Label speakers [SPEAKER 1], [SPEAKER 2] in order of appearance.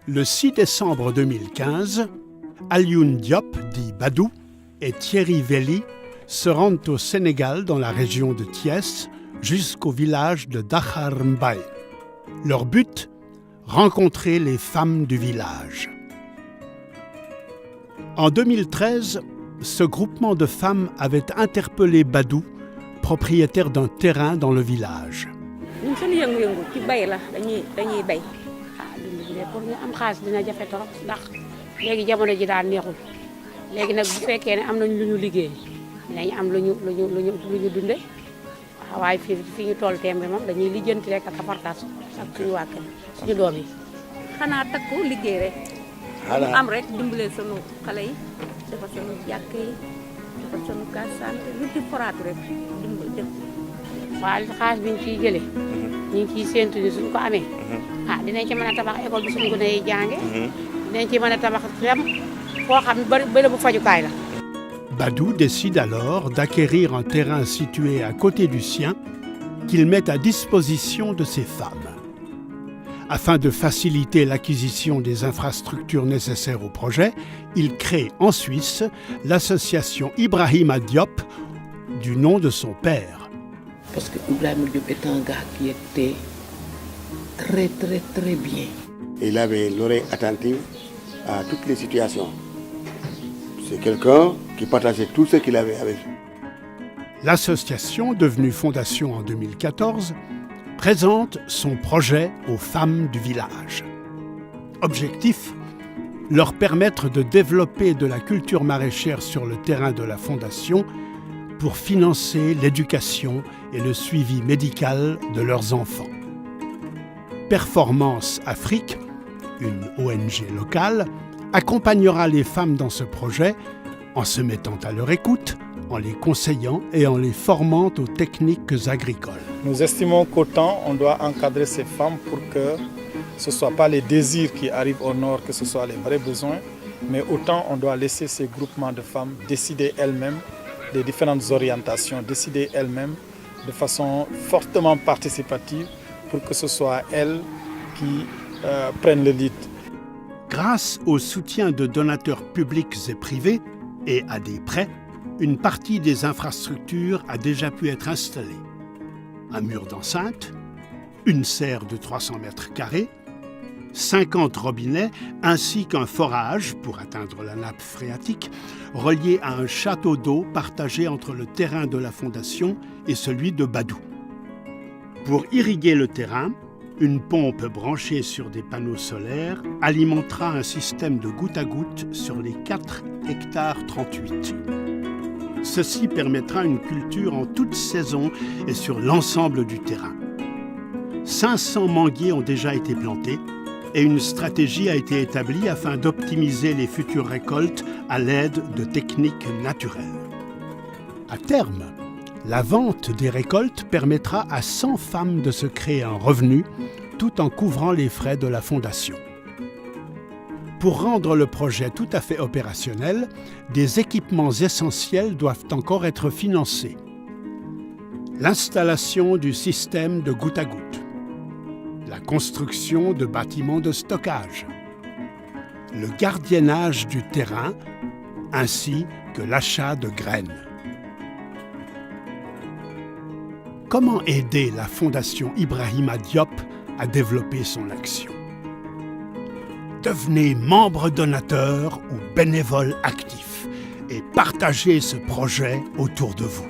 [SPEAKER 1] Le 6 décembre 2015, Alioune Diop, dit Badou, et Thierry Velli se rendent au Sénégal dans la région de Thiès jusqu'au village de Dakhar Mbaye. Leur but, rencontrer les femmes du village. En 2013, ce groupement de femmes avait interpellé Badou, propriétaire d'un terrain dans le village.
[SPEAKER 2] ñun suñu yëngu-yëngu ci bay la dañuy bay dund pour ñu am xaalis dina jafe trop ndax léegi jamono ji daal neexul léegi nag bu fekkee ne am nañ lu ñu liggéey dinañ am lu ñu dunde waaye fii ñu toll tembe moom dañuy lijjanti rek ak apartage ak suñu waa kër suñu doom yi.
[SPEAKER 3] xanaa takku liggéey rek. am rek dimbale sunu xale yi defar sunu jàkk yi defar sunu case santé lu ci foraatu rek dimbale def.
[SPEAKER 2] waaye xaalis bi ñu ciy jëlee ñu ngi ciy séntu ni suñ ko amee dinañ ci mën a tabax école bi suñu gone yi jànge dinañ ci mën a tabax tam foo xam ne bëri bu fajukaay la.
[SPEAKER 1] Badou décide alors d'acquérir un terrain situé à côté du sien qu'il met à disposition de ces femmes. Afin de faciliter l'acquisition des infrastructures nécessaires au projet, il crée en Suisse l'association Ibrahima Diop, du nom de son père.
[SPEAKER 4] Parce que Ibrahima Diop est un gars qui était très bien.
[SPEAKER 5] Il avait l'oreille attentive à toutes les situations. C'est quelqu'un qui partageait tout ce qu'il avait avec lui.
[SPEAKER 1] L'association, devenue fondation en 2014, présente son projet aux femmes du village. Objectif : leur permettre de développer de la culture maraîchère sur le terrain de la fondation pour financer l'éducation et le suivi médical de leurs enfants. Performance Afrique, une ONG locale, accompagnera les femmes dans ce projet en se mettant à leur écoute, en les conseillant et en les formant aux techniques agricoles.
[SPEAKER 6] Nous estimons qu'autant on doit encadrer ces femmes pour que ce ne soit pas les désirs qui arrivent au nord, que ce soit les vrais besoins, mais autant on doit laisser ces groupements de femmes décider elles-mêmes des différentes orientations, décider elles-mêmes de façon fortement participative pour que ce soit elles qui prennent le lead.
[SPEAKER 1] Grâce au soutien de donateurs publics et privés et à des prêts, une partie des infrastructures a déjà pu être installée. Un mur d'enceinte, une serre de 300 mètres carrés, 50 robinets ainsi qu'un forage pour atteindre la nappe phréatique relié à un château d'eau partagé entre le terrain de la fondation et celui de Badou. Pour irriguer le terrain, une pompe branchée sur des panneaux solaires alimentera un système de goutte à goutte sur les 4 hectares 38. Ceci permettra une culture en toute saison et sur l'ensemble du terrain. 500 manguiers ont déjà été plantés et une stratégie a été établie afin d'optimiser les futures récoltes à l'aide de techniques naturelles. À terme, la vente des récoltes permettra à 100 femmes de se créer un revenu tout en couvrant les frais de la fondation. Pour rendre le projet tout à fait opérationnel, des équipements essentiels doivent encore être financés. L'installation du système de goutte à goutte, la construction de bâtiments de stockage, le gardiennage du terrain ainsi que l'achat de graines. Comment aider la Fondation Ibrahima Diop à développer son action ? Devenez membre donateur ou bénévole actif et partagez ce projet autour de vous.